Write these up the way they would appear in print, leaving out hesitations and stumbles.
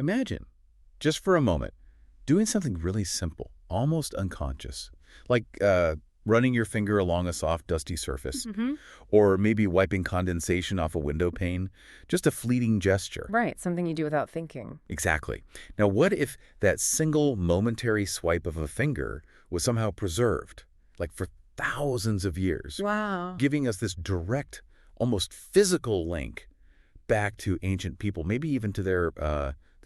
Imagine, just for a moment, doing something really simple, almost unconscious, like running your finger along a soft, dusty surface, or maybe wiping condensation off a window pane, just a fleeting gesture. Right, something you do without thinking. Exactly. Now, what if that single momentary swipe of a finger was somehow preserved, like for thousands of years, Wow. giving us this direct, almost physical link back to ancient people, maybe even to their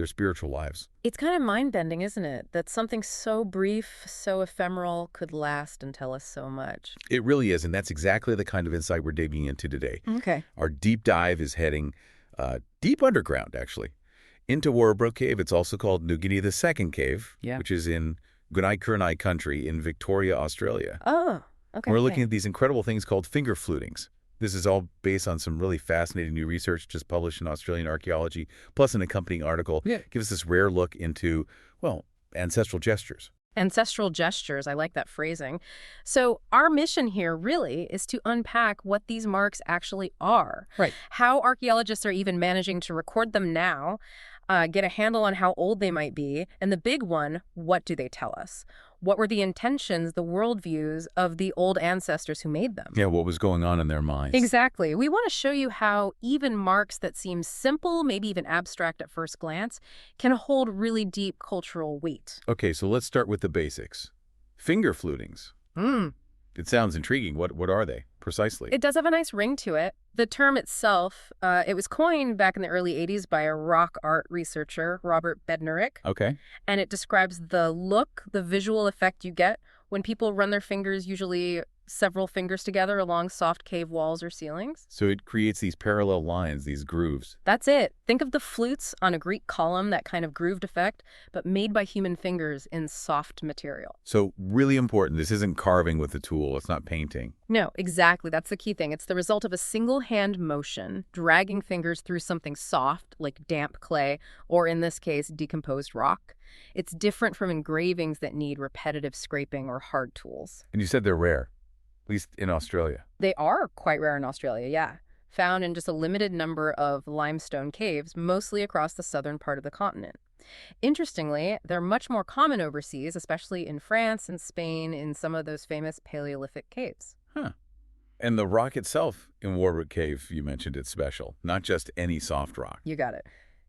spiritual lives? It's kind of mind-bending, isn't it? That something so brief, so ephemeral could last and tell us so much. It really is, and that's exactly the kind of insight we're digging into today. Okay. Our deep dive is heading deep underground, actually, into Waribruk Cave. It's also called New Guinea the Second Cave, which is in GunaiKurnai country in Victoria, Australia. Oh, okay. We're looking at these incredible things called finger flutings. This is all based on some really fascinating new research just published in Australian Archaeology, plus an accompanying article. Gives us this rare look into, well, ancestral gestures. Ancestral gestures, I like that phrasing. So our mission here really is to unpack what these marks actually are. Right. How archaeologists are even managing to record them now, get a handle on how old they might be, and the big one, what do they tell us? What were the intentions, the worldviews of the old ancestors who made them? Yeah, what was going on in their minds? Exactly. We want to show you how even marks that seem simple, maybe even abstract at first glance, can hold really deep cultural weight. Okay, so let's start with the basics. Finger flutings. It sounds intriguing. What are they, precisely? It does have a nice ring to it. The term itself, it was coined back in the early 80s by a rock art researcher, Robert Bednarik. Okay. And it describes the look, the visual effect you get when people run their fingers, usually several fingers together along soft cave walls or ceilings. So it creates these parallel lines, these grooves. That's it. Think of the flutes on a Greek column, that kind of grooved effect, but made by human fingers in soft material. So really important. This isn't carving with a tool. It's not painting. No, exactly. That's the key thing. It's the result of a single hand motion, dragging fingers through something soft, like damp clay, or in this case, decomposed rock. It's different from engravings that need repetitive scraping or hard tools. And you said they're rare, at least in Australia. They are quite rare in Australia, yeah. Found in just a limited number of limestone caves, mostly across the southern part of the continent. Interestingly, they're much more common overseas, especially in France and Spain, in some of those famous Paleolithic caves. Huh. And the rock itself in Waribruk Cave, you mentioned it's special, not just any soft rock. You got it.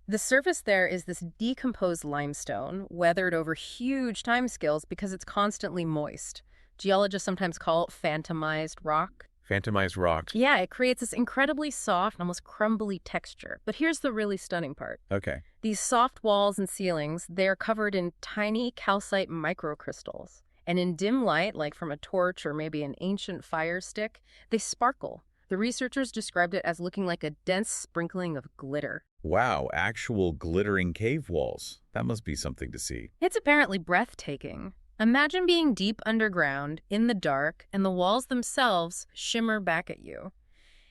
The surface there is this decomposed limestone, weathered over huge timescales because it's constantly moist. Geologists sometimes call it phantomized rock. Phantomized rock. Yeah, it creates this incredibly soft, almost crumbly texture. But here's the really stunning part. Okay. These soft walls and ceilings, they're covered in tiny calcite microcrystals. And in dim light, like from a torch or maybe an ancient fire stick, they sparkle. The researchers described it as looking like a dense sprinkling of glitter. Wow, actual glittering cave walls. That must be something to see. It's apparently breathtaking. Imagine being deep underground, in the dark, and the walls themselves shimmer back at you.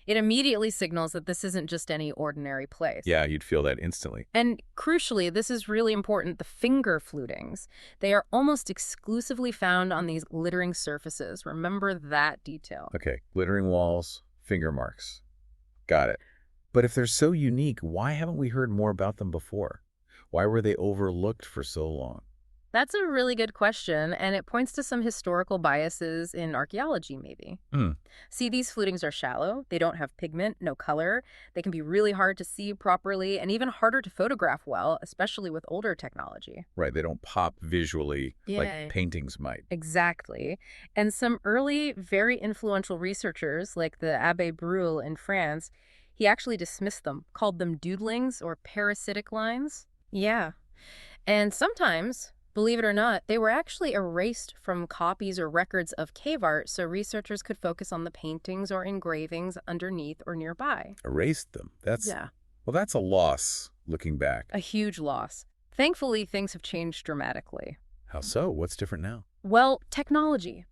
It immediately signals that this isn't just any ordinary place. Yeah, you'd feel that instantly. And crucially, this is really important, the finger flutings. They are almost exclusively found on these glittering surfaces. Remember that detail. Okay, glittering walls, finger marks. Got it. But if they're so unique, why haven't we heard more about them before? Why were they overlooked for so long? That's a really good question, and it points to some historical biases in archaeology, maybe. See, these flutings are shallow. They don't have pigment, no color. They can be really hard to see properly and even harder to photograph well, especially with older technology. Right, they don't pop visually like paintings might. Exactly. And some early, very influential researchers, like the Abbé Brule in France, he actually dismissed them, called them doodlings or parasitic lines. Yeah. And sometimes, believe it or not, they were actually erased from copies or records of cave art so researchers could focus on the paintings or engravings underneath or nearby. Erased them? Well, that's a loss, looking back. A huge loss. Thankfully, things have changed dramatically. How so? What's different now? Well, technology.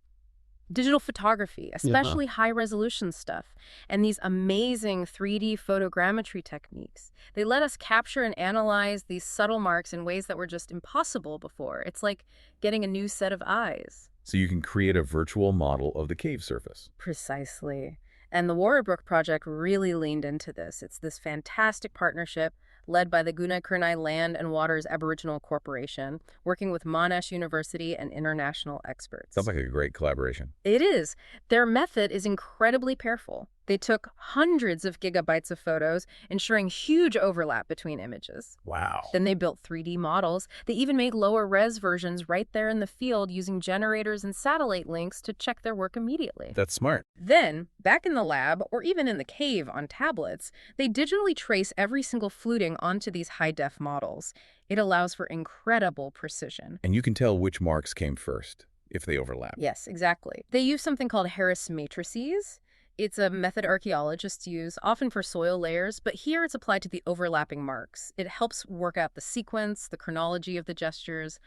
Digital photography, especially high-resolution stuff, and these amazing 3D photogrammetry techniques. They let us capture and analyze these subtle marks in ways that were just impossible before. It's like getting a new set of eyes. So you can create a virtual model of the cave surface. Precisely. And the Waribruk project really leaned into this. It's this fantastic partnership led by the GunaiKurnai Land and Waters Aboriginal Corporation, working with Monash University and international experts. Sounds like a great collaboration. It is. Their method is incredibly careful. They took hundreds of gigabytes of photos, ensuring huge overlap between images. Wow. Then they built 3D models. They even made lower res versions right there in the field using generators and satellite links to check their work immediately. That's smart. Then, back in the lab, or even in the cave on tablets, they digitally trace every single fluting onto these high-def models. It allows for incredible precision. And you can tell which marks came first, if they overlap. Yes, exactly. They use something called Harris matrices. It's a method archaeologists use, often for soil layers, but here it's applied to the overlapping marks. It helps work out the sequence, the chronology of the gestures,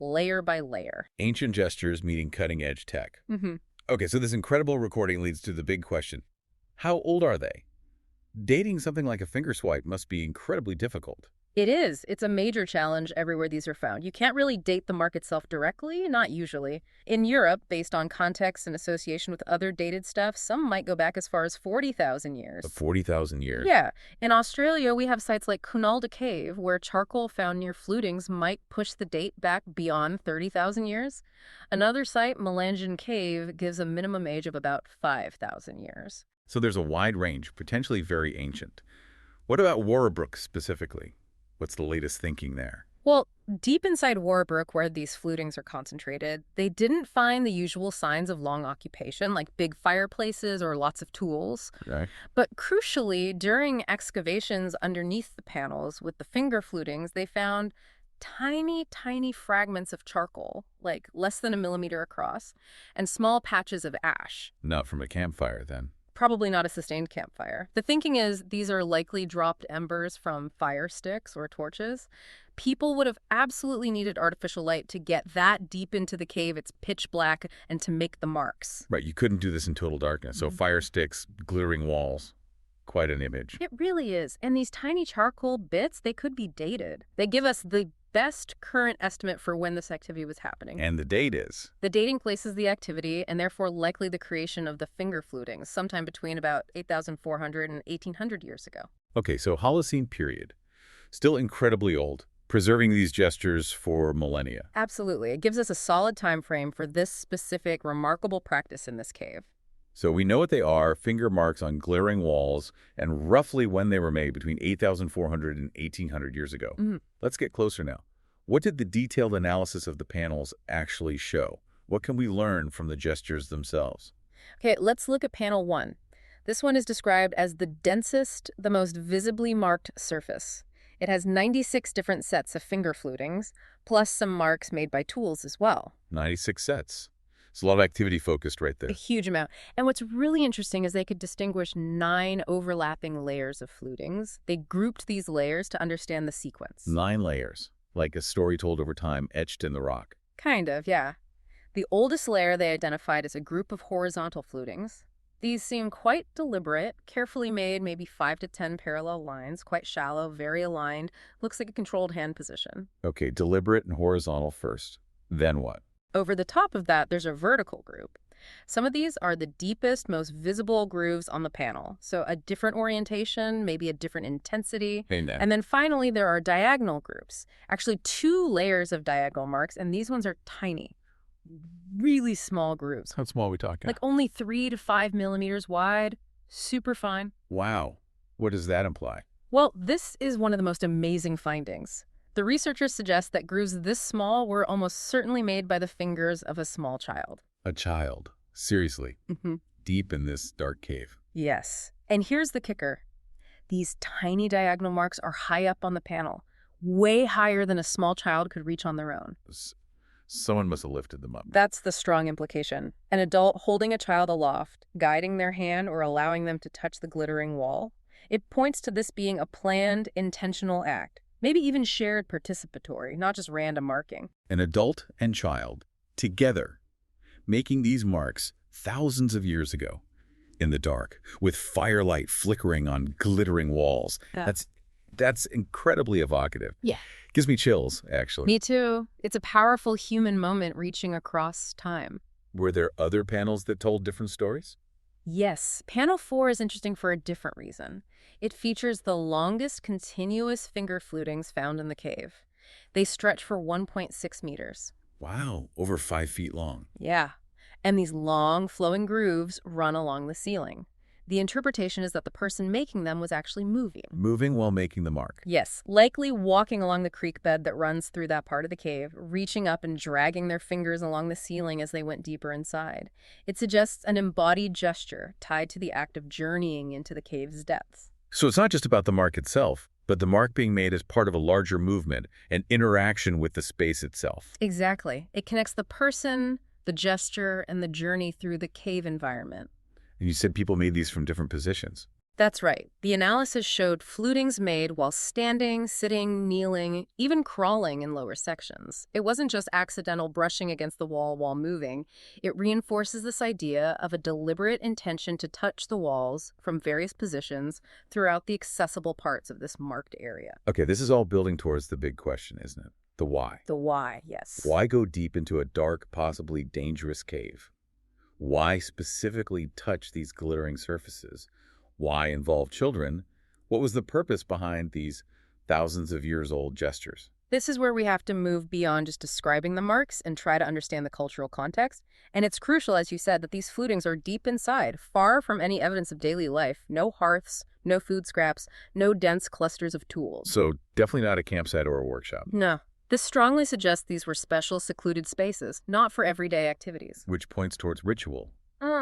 layer by layer. Ancient gestures meeting cutting-edge tech. Mm-hmm. Okay, so this incredible recording leads to the big question. How old are they? Dating something like a finger swipe must be incredibly difficult. It is. It's a major challenge everywhere these are found. You can't really date the mark itself directly, not usually. In Europe, based on context and association with other dated stuff, some might go back as far as 40,000 years. 40,000 years? Yeah. In Australia, we have sites like Cunalda Cave, where charcoal found near flutings might push the date back beyond 30,000 years. Another site, Melanjan Cave, gives a minimum age of about 5,000 years. So there's a wide range, potentially very ancient. What about Waribruk specifically? What's the latest thinking there? Well, deep inside Waribruk, where these flutings are concentrated, they didn't find the usual signs of long occupation, like big fireplaces or lots of tools. Okay. But crucially, during excavations underneath the panels with the finger flutings, they found tiny, tiny fragments of charcoal, like less than a millimeter across, and small patches of ash. Not from a campfire, then. Probably not a sustained campfire. The thinking is these are likely dropped embers from firesticks or torches. People would have absolutely needed artificial light to get that deep into the cave. It's pitch black, and to make the marks. Right, you couldn't do this in total darkness. So fire sticks, glittering walls, quite an image. It really is. And these tiny charcoal bits, they could be dated. They give us the best current estimate for when this activity was happening. And the date is? The dating places the activity, and therefore likely the creation of the finger flutings, sometime between about 8,400 and 1,800 years ago. Okay, so Holocene period. Still incredibly old, preserving these gestures for millennia. Absolutely. It gives us a solid time frame for this specific, remarkable practice in this cave. So we know what they are, finger marks on glaring walls, and roughly when they were made, between 8,400 and 1,800 years ago. Let's get closer now. What did the detailed analysis of the panels actually show? What can we learn from the gestures themselves? Okay, let's look at panel 1. This one is described as the densest, the most visibly marked surface. It has 96 different sets of finger flutings, plus some marks made by tools as well. 96 sets. It's a lot of activity focused right there. A huge amount. And what's really interesting is they could distinguish 9 overlapping layers of flutings. They grouped these layers to understand the sequence. 9 layers, like a story told over time etched in the rock. Kind of, yeah. The oldest layer they identified as a group of horizontal flutings. These seem quite deliberate, carefully made, maybe 5 to 10 parallel lines, quite shallow, very aligned. Looks like a controlled hand position. Okay, deliberate and horizontal first. Then what? Over the top of that, there's a vertical group. Some of these are the deepest, most visible grooves on the panel. So a different orientation, maybe a different intensity. And then finally, there are diagonal groups. Actually, 2 layers of diagonal marks, and these ones are tiny. Really small grooves. How small are we talking? Like only 3 to 5 millimeters wide. Super fine. Wow. What does that imply? Well, this is one of the most amazing findings. The researchers suggest that grooves this small were almost certainly made by the fingers of a small child. A child. Seriously. Deep in this dark cave. Yes. And here's the kicker. These tiny diagonal marks are high up on the panel, way higher than a small child could reach on their own. Someone must have lifted them up. That's the strong implication. An adult holding a child aloft, guiding their hand or allowing them to touch the glittering wall. It points to this being a planned, intentional act. Maybe even shared participatory, not just random marking. An adult and child, together, making these marks thousands of years ago, in the dark, with firelight flickering on glittering walls. That's incredibly evocative. Yeah. Gives me chills, actually. Me too. It's a powerful human moment reaching across time. Were there other panels that told different stories? Yes, panel 4 is interesting for a different reason. It features the longest continuous finger flutings found in the cave. They stretch for 1.6 meters. Wow, over 5 feet long. Yeah, and these long, flowing grooves run along the ceiling. The interpretation is that the person making them was actually moving. Moving while making the mark. Yes, likely walking along the creek bed that runs through that part of the cave, reaching up and dragging their fingers along the ceiling as they went deeper inside. It suggests an embodied gesture tied to the act of journeying into the cave's depths. So it's not just about the mark itself, but the mark being made as part of a larger movement, an interaction with the space itself. Exactly. It connects the person, the gesture, and the journey through the cave environment. And you said people made these from different positions. That's right. The analysis showed flutings made while standing, sitting, kneeling, even crawling in lower sections. It wasn't just accidental brushing against the wall while moving. It reinforces this idea of a deliberate intention to touch the walls from various positions throughout the accessible parts of this marked area. Okay, this is all building towards the big question, isn't it? The why. The why, yes. Why go deep into a dark, possibly dangerous cave? Why specifically touch these glittering surfaces? Why involve children? What was the purpose behind these thousands of years old gestures? This is where we have to move beyond just describing the marks and try to understand the cultural context. And it's crucial, as you said, that these flutings are deep inside, far from any evidence of daily life. No hearths, no food scraps, no dense clusters of tools. So definitely not a campsite or a workshop. No. This strongly suggests these were special, secluded spaces, not for everyday activities. Which points towards ritual,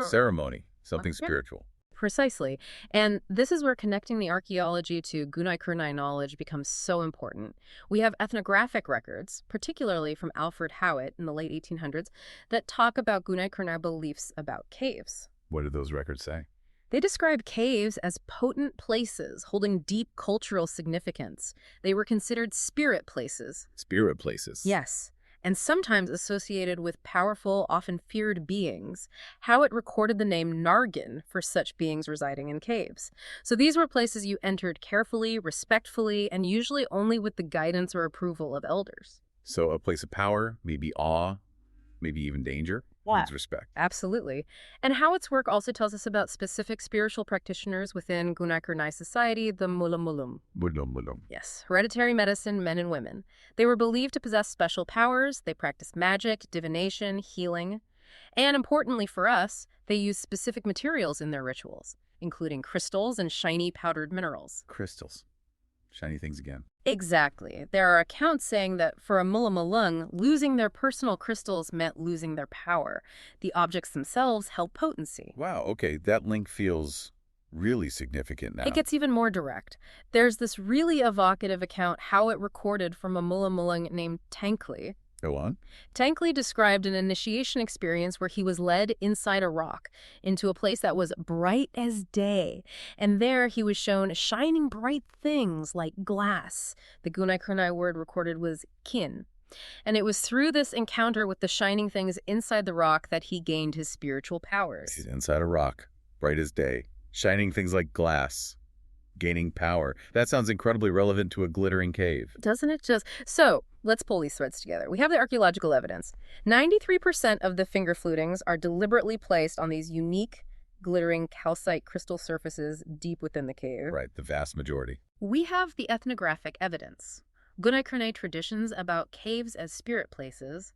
ceremony, something spiritual. Precisely. And this is where connecting the archaeology to GunaiKurnai knowledge becomes so important. We have ethnographic records, particularly from Alfred Howitt in the late 1800s, that talk about GunaiKurnai beliefs about caves. What did those records say? They describe caves as potent places holding deep cultural significance. They were considered spirit places. Spirit places. Yes, and sometimes associated with powerful, often feared beings. Howitt recorded the name Nargin for such beings residing in caves. So these were places you entered carefully, respectfully, and usually only with the guidance or approval of elders. So a place of power, maybe awe, maybe even danger. Needs respect. Absolutely. And Howitt's work also tells us about specific spiritual practitioners within GunaiKurnai society, the mulla-mullung. Mulla-mullung. Yes, hereditary medicine, men and women. They were believed to possess special powers. They practiced magic, divination, healing. And importantly for us, they used specific materials in their rituals, including crystals and shiny powdered minerals. Crystals. Shiny things again. Exactly. There are accounts saying that for a mulla-mullung, losing their personal crystals meant losing their power. The objects themselves held potency. Wow, okay, that link feels really significant now. It gets even more direct. There's this really evocative account Howitt recorded from a mulla-mullung named Tankli. Go on. Tankli described an initiation experience where he was led inside a rock into a place that was bright as day. And there he was shown shining bright things like glass. The GunaiKurnai word recorded was kin. And it was through this encounter with the shining things inside the rock that he gained his spiritual powers. He's inside a rock, bright as day, shining things like glass, gaining power. That sounds incredibly relevant to a glittering cave. Doesn't it just? So, let's pull these threads together. We have the archaeological evidence. 93% of the finger flutings are deliberately placed on these unique, glittering calcite crystal surfaces deep within the cave. Right, the vast majority. We have the ethnographic evidence. GunaiKurnai traditions about caves as spirit places,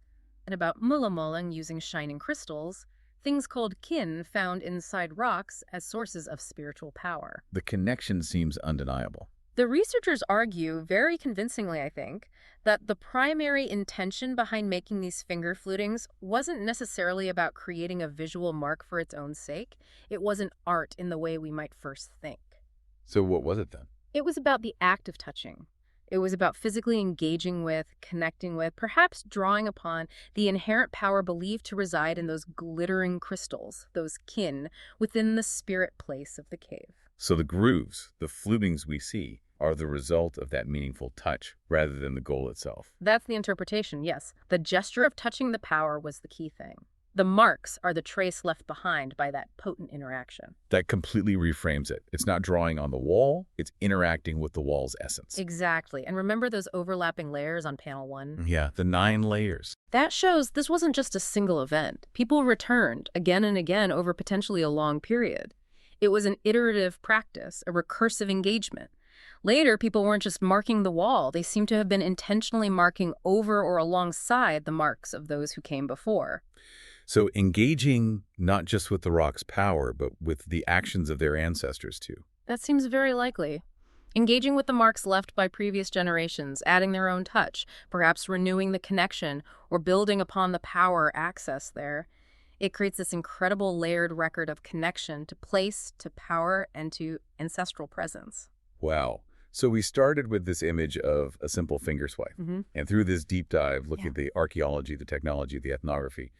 and about mulla-mullung using shining crystals, things called kin found inside rocks as sources of spiritual power. The connection seems undeniable. The researchers argue, very convincingly I think, that the primary intention behind making these finger flutings wasn't necessarily about creating a visual mark for its own sake. It wasn't art in the way we might first think. So what was it then? It was about the act of touching. It was about physically engaging with, connecting with, perhaps drawing upon the inherent power believed to reside in those glittering crystals, those kin, within the spirit place of the cave. So the grooves, the flutings we see, are the result of that meaningful touch rather than the goal itself. That's the interpretation, yes. The gesture of touching the power was the key thing. The marks are the trace left behind by that potent interaction. That completely reframes it. It's not drawing on the wall, it's interacting with the wall's essence. Exactly. And remember those overlapping layers on panel 1? Yeah, the 9 layers. That shows this wasn't just a single event. People returned again and again over potentially a long period. It was an iterative practice, a recursive engagement. Later, people weren't just marking the wall. They seemed to have been intentionally marking over or alongside the marks of those who came before. So engaging not just with the rock's power, but with the actions of their ancestors too. That seems very likely. Engaging with the marks left by previous generations, adding their own touch, perhaps renewing the connection or building upon the power access there. It creates this incredible layered record of connection to place, to power, and to ancestral presence. Wow. So we started with this image of a simple finger swipe. And through this deep dive, looking at the archaeology, the technology, the ethnography,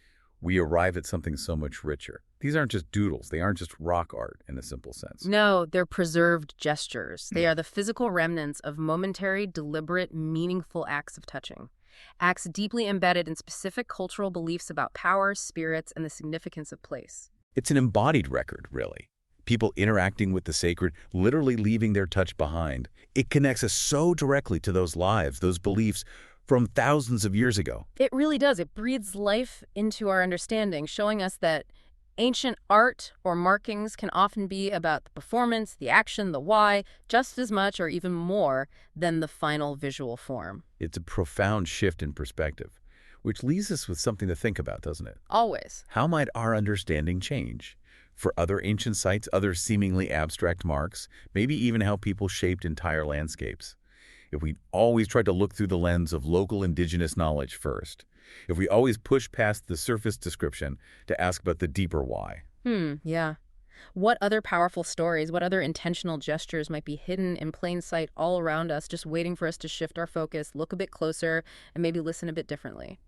we arrive at something so much richer. These aren't just doodles. They aren't just rock art in a simple sense. No, they're preserved gestures. They are the physical remnants of momentary, deliberate, meaningful acts of touching. Acts deeply embedded in specific cultural beliefs about power, spirits, and the significance of place. It's an embodied record, really. People interacting with the sacred, literally leaving their touch behind. It connects us so directly to those lives, those beliefs from thousands of years ago. It really does. It breathes life into our understanding, showing us that ancient art or markings can often be about the performance, the action, the why, just as much or even more than the final visual form. It's a profound shift in perspective, which leaves us with something to think about, doesn't it? Always. How might our understanding change? For other ancient sites, other seemingly abstract marks, maybe even how people shaped entire landscapes. If we always tried to look through the lens of local indigenous knowledge first. If we always push past the surface description to ask about the deeper why. Yeah. What other powerful stories, what other intentional gestures might be hidden in plain sight all around us, just waiting for us to shift our focus, look a bit closer, and maybe listen a bit differently?